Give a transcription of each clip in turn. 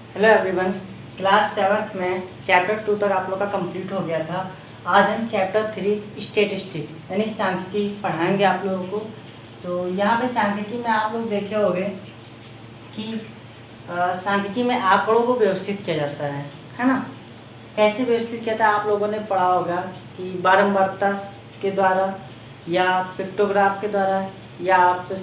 Hello everyone. Class 7th में chapter 2 तक आप लोग का कंप्लीट हो गया था। आज हम चैप्टर 3 स्टेटिस्टिक यानी सांख्यिकी पढ़ाएंगे आप लोगों को। तो यहाँ पे सांख्यिकी में आप लोग देखे होंगे कि सांख्यिकी में आंकड़ों को व्यवस्थित किया जाता है ना। कैसे व्यवस्थित किया था आप लोगों ने पढ़ा होगा कि बारंबारता के द्वारा या पिक्टोग्राफ के द्वारा या आप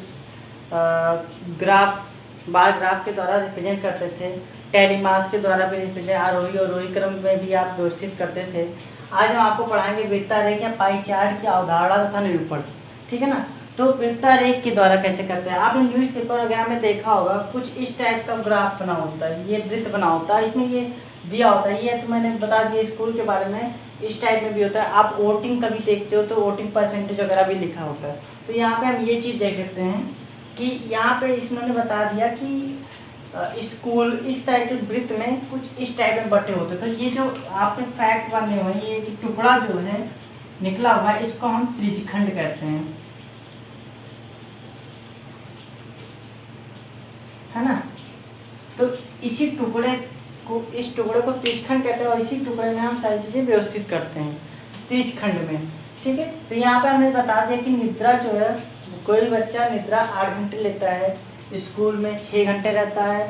ग्राफ बार ग्राफ के द्वारा रिप्रेजेंट करते थे। टेलीमास के द्वारा भी रिप्रेजेंट आरोही और रोही क्रम में भी आप व्यवस्थित करते थे। आज हम आपको पढ़ाएंगे वृत्ता रेख या पाई चार्ट की अवधारणा तथा निरूपण, ठीक है ना। तो वृत्ता रेख के द्वारा कैसे करते हैं, आपने न्यूज पेपर वगैरह में देखा होगा कुछ इस टाइप का ग्राफ बना होता है, ये वृत्त बना होता है, इसमें ये दिया होता है। ये तो मैंने बता दिया स्कूल के बारे में, इस टाइप में भी होता है। आप वोटिंग कभी देखते हो तो वोटिंग परसेंटेज वगैरह भी लिखा होता है। तो यहाँ पे हम ये चीज़ देख सकते हैं कि यहाँ पे इन्होंने बता दिया कि स्कूल इस टाइप के वृत्त में कुछ इस टाइप में बटे होते हैं। तो ये जो आपने फैक्ट बने हुए हैं, ये टुकड़ा जो है निकला हुआ है, इसको हम त्रिज्यखंड कहते हैं, है ना। तो इसी टुकड़े को त्रिज्यखंड कहते हैं और इसी टुकड़े में हम सारी चीजें व्यवस्थित करते हैं त्रिज्यखंड में, ठीक है। तो यहाँ पे हमने बता दिया कि निद्रा जो है, कोई बच्चा निद्रा 8 घंटे लेता है, स्कूल में 6 घंटे रहता है,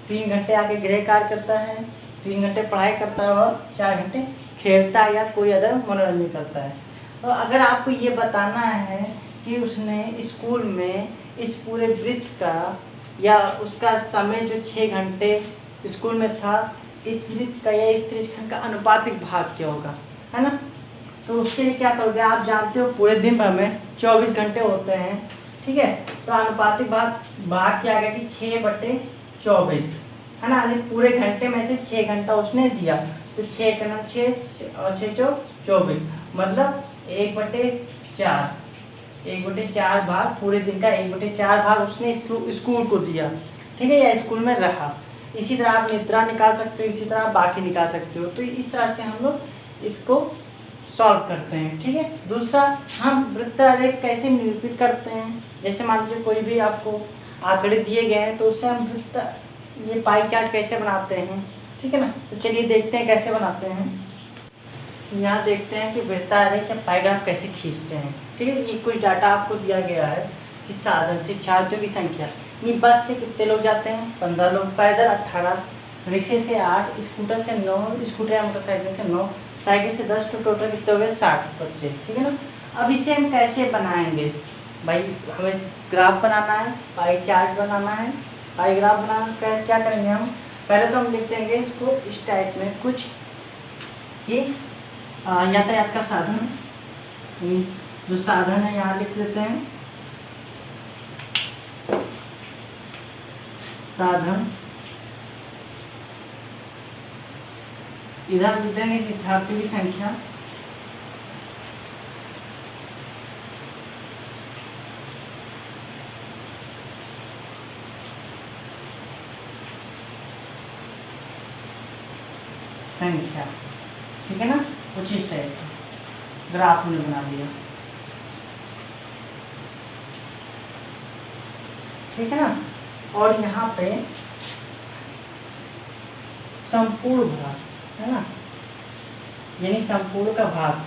3 घंटे आके गृह कार्य करता है, 3 घंटे पढ़ाई करता है और 4 घंटे खेलता है या कोई अदर मनोरंजन करता है। तो अगर आपको ये बताना है कि उसने स्कूल में इस पूरे वृत्त का या उसका समय जो 6 घंटे स्कूल में था, इस वृत्त का या इस त्रिज्यखंड का अनुपातिक भाग क्या होगा, है ना। तो उसके लिए क्या करोगे, आप जानते हो पूरे दिन भर में 24 घंटे होते हैं, ठीक है। तो अनुपातिक भाग क्या आ गया कि 6/24, है ना। पूरे घंटे में से 6 घंटा उसने दिया, तो 6 का नाम 6 और 6 24, मतलब 1/4, 1/4 भाग पूरे दिन का 1/4 भाग उसने स्कूल को दिया, ठीक है, या स्कूल में रखा। इसी तरह आप निद्रा निकाल सकते हो, इसी तरह बाकी निकाल सकते हो। तो इस तरह से हम लोग इसको सॉल्व करते हैं, ठीक है। दूसरा, हम वृत्ता रेख कैसे निरूपित करते हैं, जैसे मान लीजिए कोई भी आपको आंकड़े दिए गए हैं तो उससे हम ये पाई चार्ट कैसे बनाते हैं, ठीक है ना। तो चलिए देखते हैं कैसे बनाते हैं। यहाँ देखते हैं कि वृत्ता रेख या पाई ग्राफ कैसे खींचते हैं, ठीक है। ये कुछ डाटा आपको दिया गया है कि साधन से छात्रों की संख्या, ये बस से कितने लोग जाते हैं, 15 लोग, पैदल 18, रिक्शे से 8, स्कूटर से 9, स्कूटर या मोटरसाइकिल से 9, साइकिल से 10, तो टोटल कितने हो गए 60 बच्चे, ठीक है ना। अब इसे हम कैसे बनाएंगे भाई, हमें ग्राफ बनाना है, पाई चार्ट बनाना है, पाई ग्राफ बनाना क्या करेंगे हम, पहले तो हम लिख देंगे इसको इस टाइप में कुछ ये यातायात का साधन, जो साधन है यहाँ लिख लेते हैं साधन, इधर लिख देंगे विद्यार्थियों की संख्या, ठीक है ना। कुछ इस टाइप का ग्राफ हमने बना दिया, ठीक है ना। और यहाँ पे संपूर्ण भाग, है ना, यानी संपूर्ण का भाग,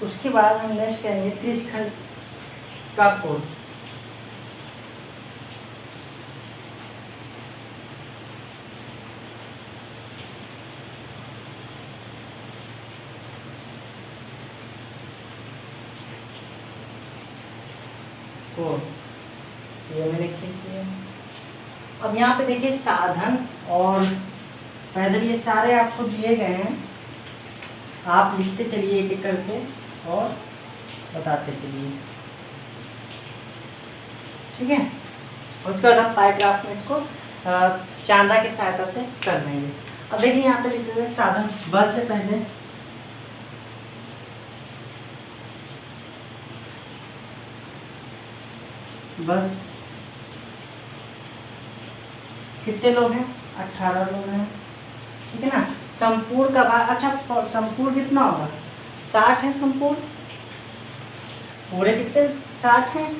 उसके बाद हम नेक्स्ट करेंगे त्रिज्यखंड का कोण, ये मैंने खींच लिया। अब यहाँ पे देखिए साधन और पैदल ये सारे आपको दिए गए हैं, आप लिखते चलिए एक एक करके और बताते चलिए, ठीक है। उसके बाद हम पाई ग्राफ में इसको चांदा की सहायता से कर देंगे। अब देखिए यहाँ पे लिख देंगे साधन, बस से पहले बस कितने लोग हैं, 18 लोग हैं, ठीक है ना। संपूर्ण का भाग, अच्छा संपूर्ण कितना होगा, 60 है संपूर्ण, पूरे कितने 60 हैं,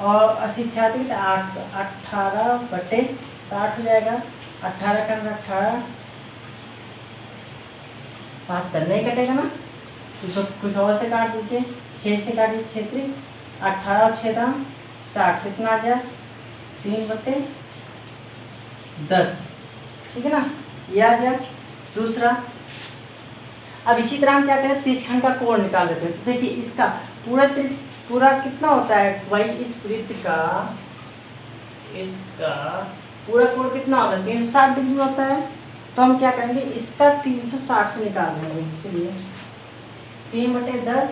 और 80 86 8 18/60 हो जाएगा, 18 का 18 72 नहीं कटेगा ना, तो कुछ और से काट दीजिए, 6 से काटिए, 6 3 18 और 6 60, कितना आ गया 3/10, ठीक है ना, ये आ गया। दूसरा, अब इसी तरह हम क्या करें, त्रिज्यखंड का कोण निकाल देते हैं। तो देखिए इसका पूरा कितना होता है भाई, इस वृत्त का इसका पूरा कोण कितना होता है, 360 डिग्री होता है। तो हम क्या करेंगे, इसका 360 से निकाल देंगे। चलिए 3/10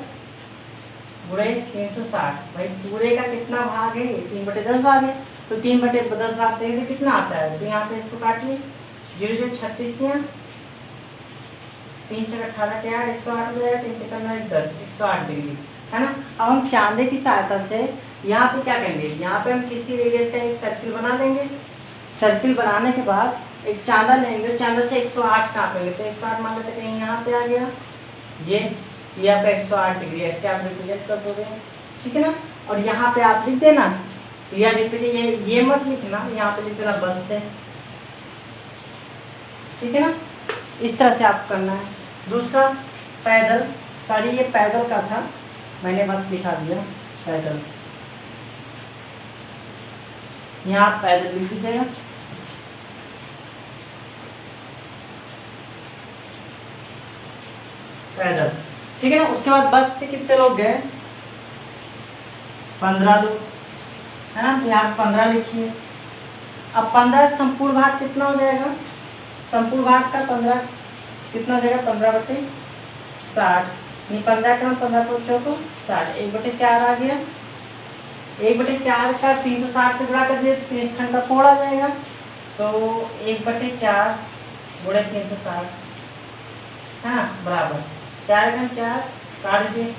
गुणे 360, भाई पूरे का कितना भाग है, 3/10 भाग है, तो 3/10 भाग देंगे कितना आता है, तो यहाँ पे इसको काटिए, 0 0 36 3 से 18 के 8 108 हो जाएगा, 3 से 10 108 डिग्री, है ना। अब हम चांदे की सहायता से यहाँ पे क्या करेंगे, यहाँ पे हम किसी रेडियस का एक सर्किल बना देंगे। सर्किल बनाने के बाद एक चांदा लेंगे, चांदा से 108 नापेंगे, तो 108 मान लेते कहीं यहाँ पे आ गया, ये यहाँ पे 108 डिग्री, ऐसे आप रिप्रेजेंट कर दोगे, ठीक है ना। और यहाँ पे आप लिख देना, या ये मत लिखना, यहाँ पे लिख देना बस से, ठीक है ना। इस तरह से आप करना है। दूसरा पैदल, सॉरी ये पैदल का था, मैंने बस लिखा दिया पैदल, यहाँ पैदल लिख दीजिएगा। पैदल, ठीक है ना। उसके बाद बस से कितने लोग गए, 15 लोग, है ना, यहाँ 15 लिखिए। अब 15 संपूर्ण भाग कितना हो जाएगा, संपूर्ण भाग का 15 कितना हो जाएगा, 15/60, 15 का 15 को 60, 1/4 आ गया, 1/4 का 360 से गुणा कर दिए, त्रिज्यखंड का कोण आ जाएगा, तो 1/4 गुणे 360, हाँ बराबर 4 का 4 काट दीजिए,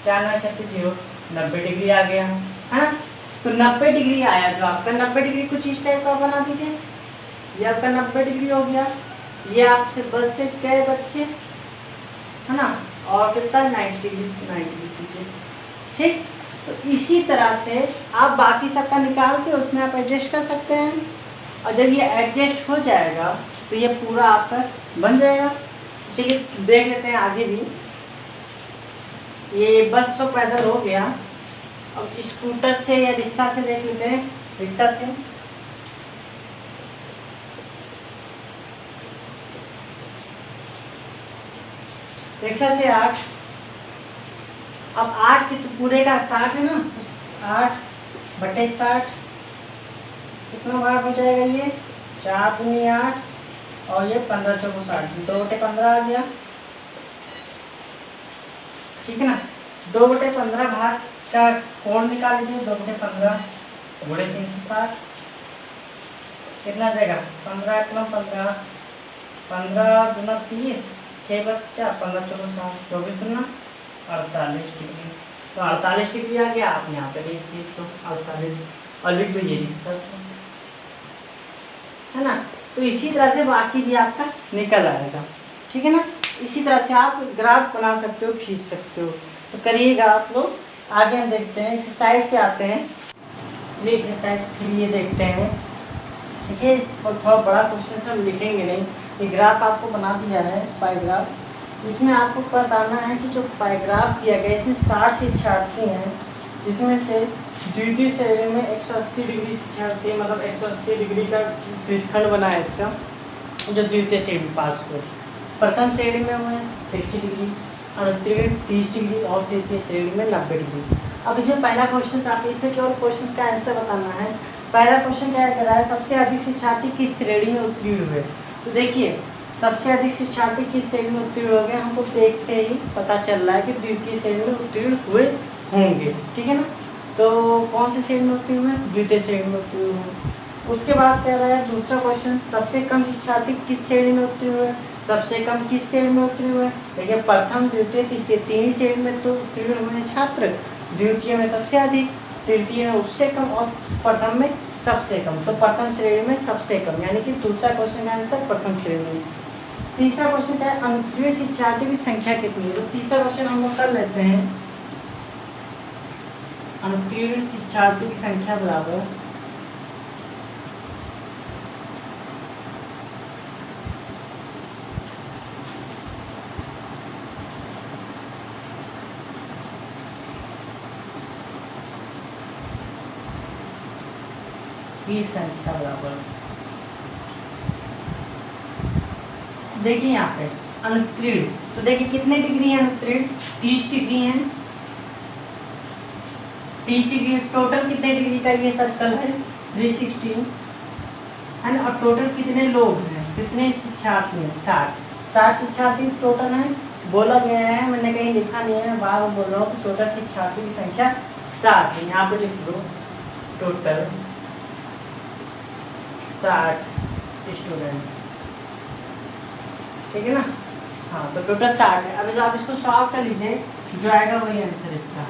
4 9 36 0, 90 डिग्री आ गया, है ना। तो 90 डिग्री आया जो आपका, 90 डिग्री कुछ इस टाइप का बना दीजिए, ये आपका 90 डिग्री हो गया। ये आपसे बस से गए बच्चे, है ना, और कितना 90 डिग्री कीजिए, ठीक। तो इसी तरह से आप बाकी सबका निकाल के उसमें आप एडजस्ट कर सकते हैं, और जब ये एडजस्ट हो जाएगा तो ये पूरा आपका बन जाएगा। चलिए देख लेते हैं आगे भी। ये बस तो पैदल हो गया, अब स्कूटर से या रिक्शा से देख लेते हैं। रिक्शा से रिक्शा से 8, अब 8 की तो पूरे का 60 है ना, 8/60 कितना भाग हो जाएगा, ये 4 दूनी 8, और ये 15 चौको 60, 2/15 आ गया, ठीक है ना। 2/15 भाग का कोण निकाल लीजिए, 2/15 गुणे 360 कितना आ जाएगा, 15 कितना 15, 15 दूना 30, 6 बच्चा 15 चौको 60, 24 दूना 48 डिग्री, तो 48 डिग्री आ गया। आप यहाँ पे देखिए तो 48, और लिख दीजिए रिक्शा, है ना। तो इसी तरह से बाकी भी आपका निकल आएगा, ठीक है ना। इसी तरह से आप ग्राफ बना सकते हो, खींच सकते हो, तो करिएगा आप लोग। आगे हम देखते हैं एक्सरसाइज पे आते हैं। ये एक्सरसाइज फिर ये देखते हैं, ठीक है। और थोड़ा बड़ा क्वेश्चन हम लिखेंगे नहीं, ये ग्राफ आपको बना दिया है पाइग्राफ। इसमें आपको बताना है कि जो पाइग्राफ दिया गया इसमें 60 शिक्षार्थी हैं, जिसमें से द्वितीय श्रेणी में 180 डिग्री शिक्षार्थी, मतलब 180 डिग्री का त्रिज्यखंड बना है इसका, जो द्वितीय श्रेणी पास हुए। प्रथम श्रेणी में हुए 60 डिग्री, द्वितीय 30 डिग्री, और तृतीय श्रेणी में 90 डिग्री। अब इसमें पहला क्वेश्चन था, इसमें केवल क्वेश्चन का आंसर बताना है। पहला क्वेश्चन क्या कह रहा है, सबसे अधिक शिक्षार्थी किस श्रेणी में उत्तीर्ण हुए। तो देखिए सबसे अधिक शिक्षार्थी किस श्रेणी में उत्तीर्ण हो गए, हमको देखते ही पता चल रहा है कि द्वितीय श्रेणी में उत्तीर्ण हुए होंगे, ठीक है ना। तो कौन से श्रेणी में उत्तीर्ण हुए, द्वितीय श्रेणी में उत्तीर्ण हुए। उसके बाद कह रहा है दूसरा क्वेश्चन, सबसे कम शिक्षार्थी किस श्रेणी में उत्तीर्ण हुए, सबसे कम किस श्रेणी में उत्तीर्ण हुए। देखिए प्रथम द्वितीय तृतीय 3 श्रेणी में तो उत्तीर्ण हुए छात्र, द्वितीय में सबसे अधिक, तृतीय में उससे कम, और प्रथम में सबसे कम। तो प्रथम श्रेणी में सबसे कम, यानी कि दूसरा क्वेश्चन का आंसर प्रथम श्रेणी में। तीसरा क्वेश्चन क्या है, अनुक्रिय शिक्षार्थियों की संख्या कितनी है। तो तीसरा क्वेश्चन हम लोग कर लेते हैं। अनुक्रिय शिक्षार्थियों की संख्या बराबर की संख्या बराबर, देखिए यहाँ पे अनुत्तीर्ण, तो देखिए कितने डिग्री है अनुत्तीर्ण, 30 डिग्री है। 30 डिग्री टोटल कितने डिग्री का ये सर्कल है 360 है ना। और टोटल कितने लोग हैं, कितने शिक्षार्थी हैं, 60 शिक्षार्थी टोटल हैं। बोला गया है, मैंने कहीं लिखा नहीं है, बार बोल रहा हूँ, टोटल शिक्षार्थी की संख्या 60 है। यहाँ पे लिख दो टोटल 60 स्टूडेंट, ठीक है ना। हाँ, तो टोटल 60 है। अब आप इसको सॉल्व कर लीजिए, जो आएगा वही आंसर इसका।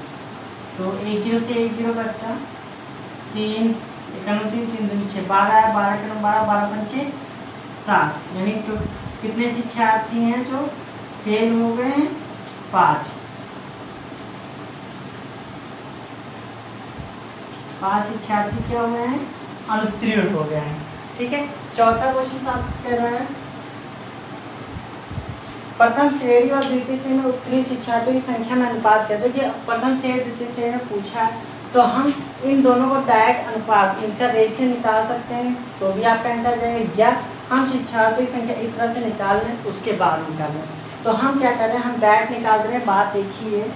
तो 10 से 10 करता 3 3 3 6 12 है, 12 के 12 12 पंचे 7, यानी तो कितने शिक्षार्थी हैं जो फेल हो गए हैं, 5 शिक्षार्थी क्या हुए हैं, अनुत्तीर्ण हो गए हैं, ठीक है। चौथा क्वेश्चन आप कह रहे हैं प्रथम श्रेणी और द्वितीय श्रेणी में उत्तीर्ण शिक्षार्थियों की संख्या में अनुपात कहते हैं। कि प्रथम श्रेणी द्वितीय श्रेणी में पूछा है, तो हम इन दोनों को डायरेक्ट अनुपात, इनका रेशियो निकाल सकते हैं, तो भी आपका आंसर जाएगा, या हम शिक्षार्थियों की संख्या इस तरह से निकाल लें, उसके बाद निकालें। तो हम क्या कर रहे हैं, हम डायरेक्ट निकाल रहे हैं, बात एक ही है।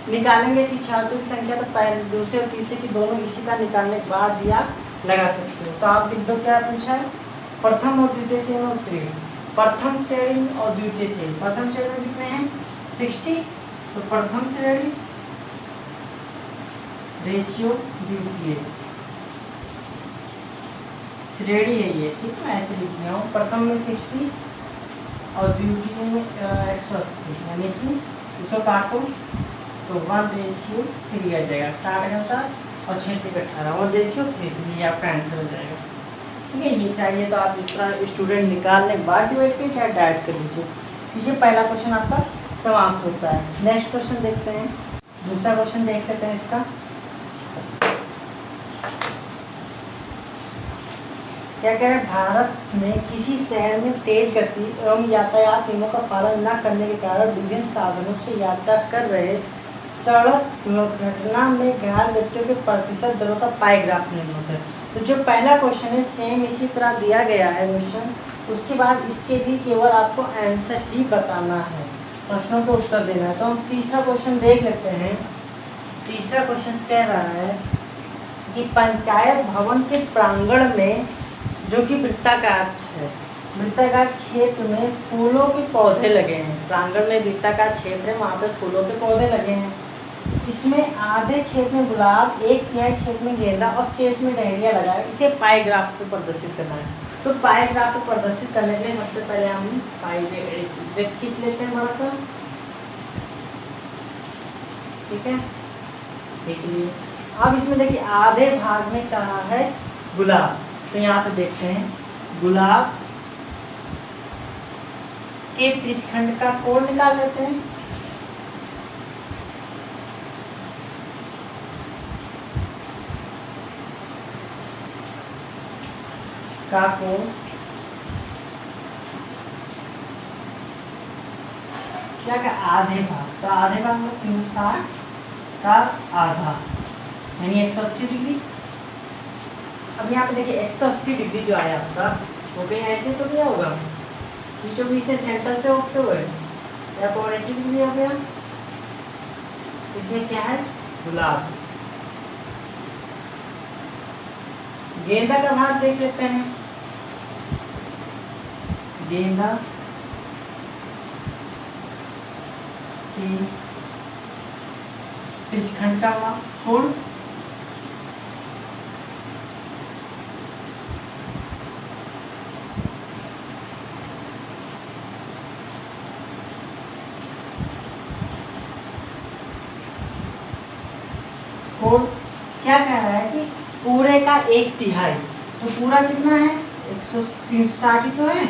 निकालेंगे शिक्षार्थियों की संख्या, तो पहले दूसरे और तीसरे की दोनों इसी का निकालने के बाद भी आप लगा सकते हो। तो आप लिख दो, क्या पूछा है, प्रथम और द्वितीय श्रेणी में उत्तीर्ण, प्रथम श्रेणी और द्वितीय श्रेणी। प्रथम श्रेणी में कितने हैं, 60, तो प्रथम श्रेणी रेशियो द्वितीय श्रेणी है ये, ठीक है, ऐसे लिख रहा हूँ। प्रथम में 60 और द्वितीय में 180, यानी कि इसको काटो तो 1:3 आ जाएगा, 60 घंटा और 6 × 18 1:3, ये आपका आंसर हो जाएगा, ठीक है। ये चाहिए तो आप इस तरह स्टूडेंट निकालने के बाद डिवाइड करिए, चाहे डायरेक्ट कर लीजिए। ठीक है, पहला क्वेश्चन आपका समाप्त होता है। नेक्स्ट क्वेश्चन देखते हैं, दूसरा क्वेश्चन देख लेते हैं इसका। क्या कह रहे हैं, भारत में किसी शहर में तेज गति एवं यातायात नियमों का पालन न करने के कारण विभिन्न साधनों से यात्रा कर रहे सड़क दुर्घटना में घायल व्यक्तियों के प्रतिशत दरों का पाई ग्राफ निर्मित है। तो जो पहला क्वेश्चन है सेम इसी तरह दिया गया है क्वेश्चन, उसके बाद इसके भी केवल आपको आंसर ही बताना है, प्रश्नों को उत्तर देना है। तो हम तीसरा क्वेश्चन देख लेते हैं। तीसरा क्वेश्चन कह रहा है कि पंचायत भवन के प्रांगण में, जो कि वृत्ताकार है, वृत्ताकार क्षेत्र में फूलों के पौधे लगे हैं। प्रांगण में वृत्ताकार क्षेत्र है, वहाँ पे फूलों के पौधे लगे हैं। इसमें आधे क्षेत्र में गुलाब, 1/3 क्षेत्र में गेंदा और शेष में डहेलिया लगा है। इसे पाई ग्राफ को प्रदर्शित करना है। तो पाई ग्राफ को प्रदर्शित करने के लिए सबसे पहले हम पाई खींच लेते हैं बड़ा सा, ठीक है, खींच लिए। अब इसमें देखिए आधे भाग में कहा है गुलाब, तो यहाँ पे देखते हैं गुलाब के त्रिज्यखंड का कोण निकाल लेते हैं। का कोण क्या का आधे भाग, तो आधे भाग में 360 का आधा यानी 180 डिग्री। अब यहाँ पे देखिए 180 डिग्री जो आया आपका, वो कहीं ऐसे तो क्या होगा, बीचों बीच से सेंटर से होते हुए या 180 डिग्री हो गया। इसमें क्या है, गुलाब। गेंदा का भाग देख लेते हैं। गेंदा की त्रिज्यखंड का कोण क्या कह रहा है कि पूरे का 1/3, तो पूरा कितना है 160 तो है,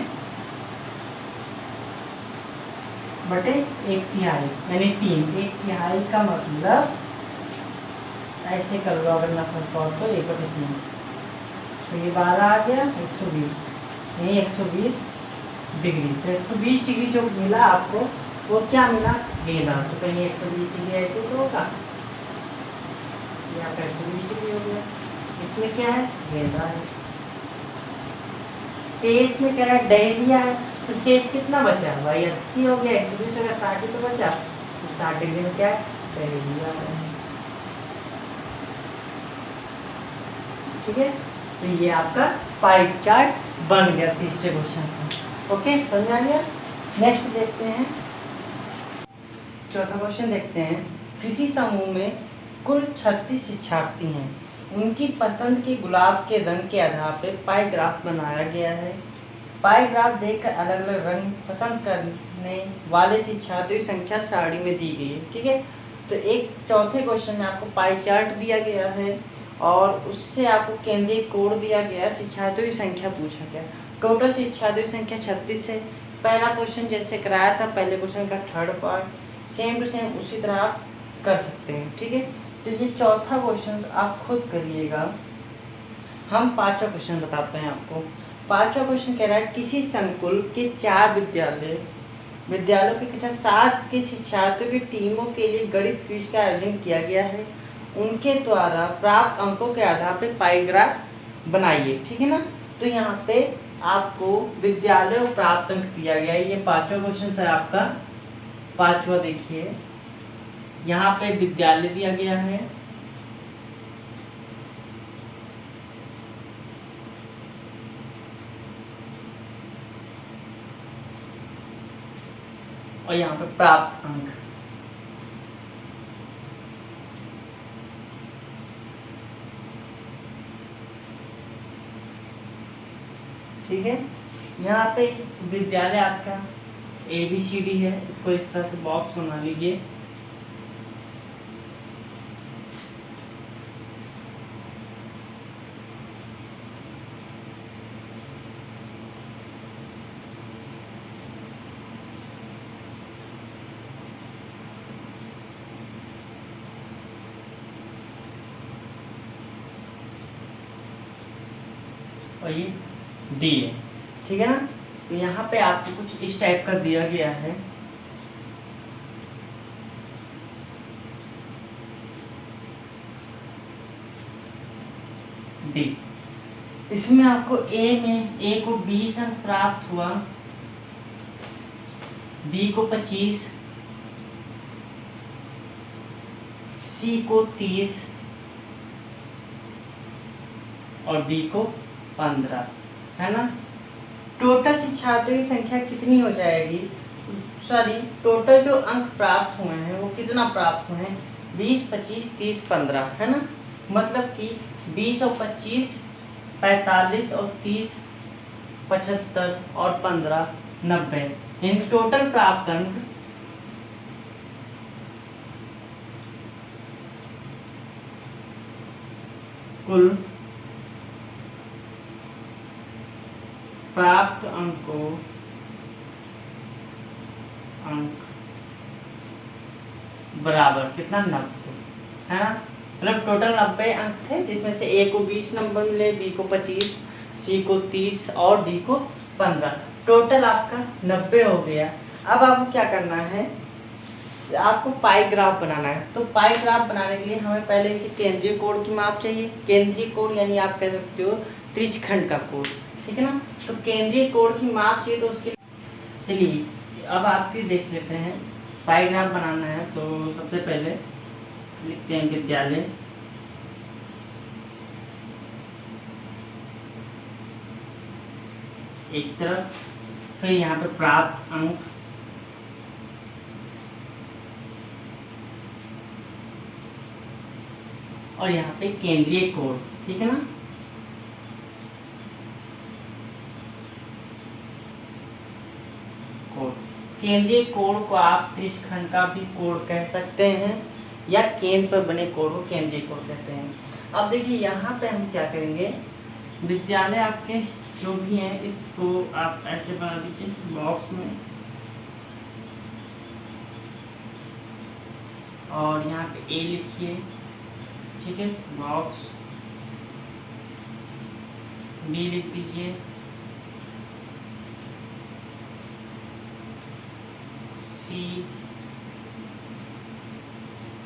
बटे 1/3 यानी 3। 1/3 का मतलब ऐसे कर लो अगर नफरत पाओ तो 1/3, तो ये 12 आ गया 120, यही 120 डिग्री। तो 120 डिग्री जो मिला आपको वो क्या मिला, गेंदा। तो कहीं 120 डिग्री ऐसे तो होगा, यहाँ पे 120 डिग्री हो गया। इसमें क्या है, गेंदा है। शेष में कह रहा है डहेलिया है, तो शेष कितना बचा भाई, 80 हो गया, 120 हो गया, 60 तो बचा। तो 60 डिग्री में क्या है, डहेलिया है। ठीक है, तो ये आपका पाई चार्ट बन गया तीसरे क्वेश्चन का। ओके, समझ आ गया। नेक्स्ट देखते हैं, चौथा क्वेश्चन देखते हैं। किसी समूह में कुल 36 शिक्षार्थी हैं, उनकी पसंद के गुलाब के रंग के आधार पर पाई ग्राफ बनाया गया है। पाई ग्राफ देखकर अलग अलग रंग पसंद करने वाले शिक्षार्थियों की संख्या सारणी में दी गई है। ठीक है, तो एक चौथे क्वेश्चन में आपको पाई चार्ट दिया गया है और उससे आपको केंद्रीय कोण दिया गया, शिक्षार्थियों की संख्या पूछा गया। टोटल शिक्षार्थियों की संख्या 36 है। पहला क्वेश्चन जैसे कराया था, पहले क्वेश्चन का third part same to same उसी तरह आप कर सकते हैं। ठीक है, तो ये चौथा क्वेश्चन आप खुद करिएगा। हम पांचवा क्वेश्चन बताते हैं आपको। पांचवा क्वेश्चन कह रहा है किसी संकुल के 4 विद्यालयों के कक्षा 7 के शिक्षार्थियों की टीमों के लिए गणित क्विज का आयोजन किया गया है। उनके द्वारा प्राप्त अंकों के आधार पर पाई ग्राफ बनाइए। ठीक है ना, तो यहाँ पे आपको विद्यालय और प्राप्त अंक दिया गया है। ये पांचवा क्वेश्चन है आपका, पांचवा देखिए, यहाँ पे विद्यालय दिया गया है, और यहाँ पे प्राप्त अंक। ठीक है, यहाँ पे विद्यालय आपका ABCD है, इसको इस तरह से बॉक्स बना लीजिए। और ये D है। ठीक है ना, तो यहाँ पे आपको कुछ इस टाइप का दिया गया है। D, इसमें आपको A को 20 अंक प्राप्त हुआ, B को 25, C को 30 और D को 15, है ना। टोटल शिक्षार्थियों की संख्या कितनी हो जाएगी, सॉरी टोटल जो अंक प्राप्त हुए हैं वो कितना प्राप्त हुए हैं, 20, 25, 30, 15, है ना। मतलब कि 20 और 25 45 और 30 75 और 15 90, इन टोटल प्राप्त अंक कुल प्राप्त अंकों बराबर कितना, 90, है ना। मतलब टोटल 90 अंक थे, जिसमें से A को 20 नंबर मिले, B को 25, C को 30 और D को 15। टोटल आपका 90 हो गया। अब आपको क्या करना है, आपको पाई ग्राफ बनाना है। तो पाई ग्राफ बनाने के लिए हमें पहले केंद्रीय कोण की माप चाहिए। केंद्रीय कोण यानी आप कह सकते हो त्रिज्यखंड का कोण। ठीक है ना, तो केंद्रीय कोण की माप चाहिए, तो उसके चलिए अब आपकी देख लेते हैं। पाई ग्राफ बनाना है तो सबसे पहले लिखते हैं विद्यालय, एक तरफ, फिर यहाँ पे प्राप्त अंक, और यहाँ पे केंद्रीय कोण। ठीक है ना, केंद्रीय कोण को आप त्रिज्यखंड का भी कोण कह सकते हैं, या केंद्र पर बने कोण को केंद्रीय कोण कहते हैं। अब देखिए यहाँ पे हम क्या करेंगे, विद्यालय आपके जो भी हैं इसको आप ऐसे बना दीजिए बॉक्स में। और यहाँ पे ए लिखिए, ठीक है, बॉक्स। बी लिख दीजिए, सी,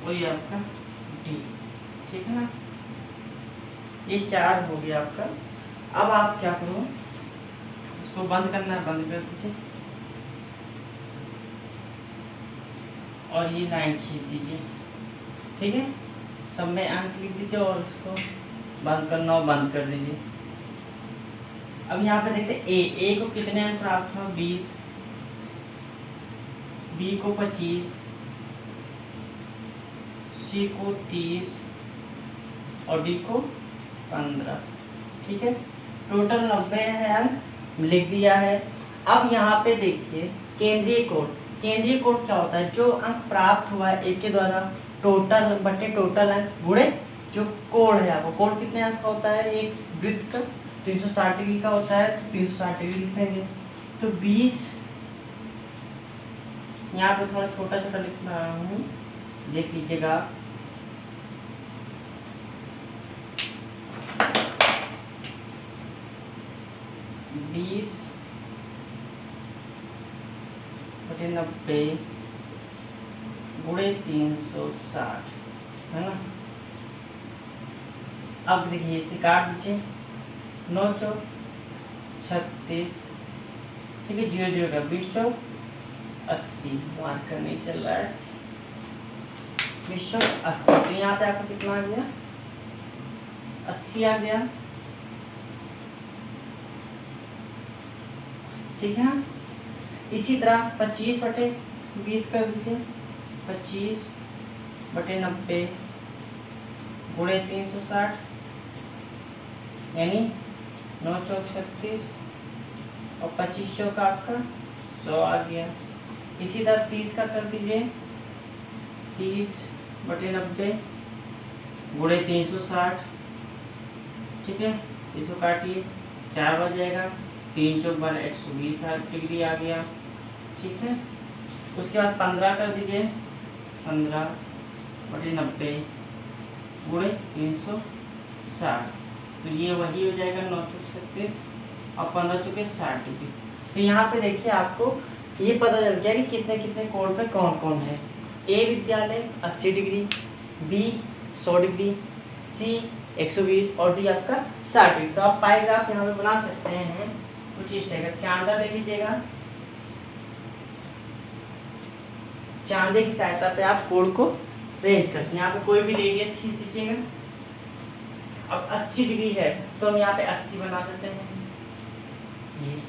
वही आपका डी, ठीक है ना। ये 4 हो गया आपका। अब आप क्या करो, इसको बंद करना है, बंद कर दीजिए और ये लाइन खींच दीजिए, ठीक है। सब में अंक लिख दीजिए और इसको बंद करना और बंद कर दीजिए। अब यहाँ पे देखते हैं ए को कितने अंक प्राप्त हुआ, 20, बी को 25, सी को 30 और डी को 15, ठीक है। टोटल 90 है अंक लिख दिया है। अब यहाँ पे देखिए केंद्रीय कोड। केंद्रीय कोड क्या होता है, जो अंक प्राप्त हुआ है एक के द्वारा टोटल बटे टोटल अंक गुणे जो कोण है, वो कोण कितने अंक का होता है, एक वृत्त का 360 डिग्री का होता है, तो 360 डिग्री लिखेंगे। तो 20, यहाँ पे थोड़ा छोटा छोटा लिख रहा हूँ, देख लीजिएगा। बीस बटे 90 गुणे 360 है ना। अब देखिए इसे काट दीजिए, 9 चौक 36, ठीक है, 0 0 का 20 चौक 80, मार्कर नहीं चल रहा है, 20 चौक 80। तो यहाँ पे आपको कितना आ गया, 80 आ गया, ठीक है। इसी तरह 25 बटे 20 कर दीजिए, 25 बटे 90 गुणे 360 यानी 9 चौक 36 और 25 चौक आपका 100 आ गया। इसी तरह 30 का कर दीजिए, 30 बटे 90 गुणे 360, ठीक है, इसको काटिए, 4 बच जाएगा, 3 चौक 12 120 डिग्री आ गया, ठीक है। उसके बाद 15 कर दीजिए, 15 बटे 90 गुणे 360, तो ये वही हो जाएगा 9 चौक 36 और 15 चौके 60 डिग्री। तो यहाँ पे देखिए आपको ये पता चल गया कि कितने कितने कोण पे कौन कौन है। ए विद्यालय 80 डिग्री, बी 100 डिग्री, सी 120 और डी आपका 60 डिग्री। तो आप पाइग्राफ यहाँ पे बना सकते हैं कुछ इस टाइप का। चांदा ले लीजिएगा, चांदे की सहायता पे आप कोण को रेंज कर सकते हैं। यहाँ पे कोई भी रेडियस खींच दीजिएगा। अब 80 डिग्री है तो हम यहाँ पे 80 बना देते हैं, ये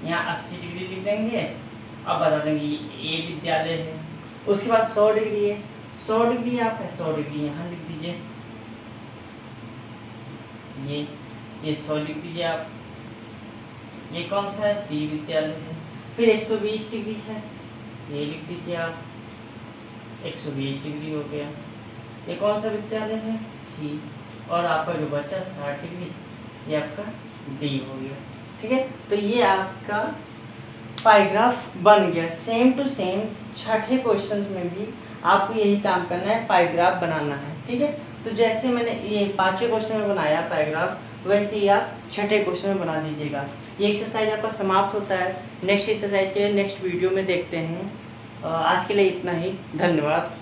यहाँ 80 डिग्री लिख देंगे। अब बता देंगे ए विद्यालय है। उसके बाद 100 डिग्री है, 100 डिग्री आप 100 डिग्री यहाँ लिख दीजिए, ये 100 लिख दीजिए आप। ये कौन सा है, बी विद्यालय है। फिर 120 डिग्री है, ये लिख दीजिए आप, 120 डिग्री हो गया। ये कौन सा विद्यालय है, सी। और आपका जो बचा 60 डिग्री, ये आपका डी हो गया, ठीक है। तो ये आपका पाइग्राफ बन गया। सेम टू सेम छठे क्वेश्चन में भी आपको यही काम करना है, पाइग्राफ बनाना है, ठीक है। तो जैसे मैंने ये 5वें क्वेश्चन में बनाया पाइग्राफ, वैसे ही आप छठे क्वेश्चन में बना दीजिएगा। ये एक्सरसाइज आपका समाप्त होता है। नेक्स्ट एक्सरसाइज के नेक्स्ट वीडियो में देखते हैं। आज के लिए इतना ही, धन्यवाद।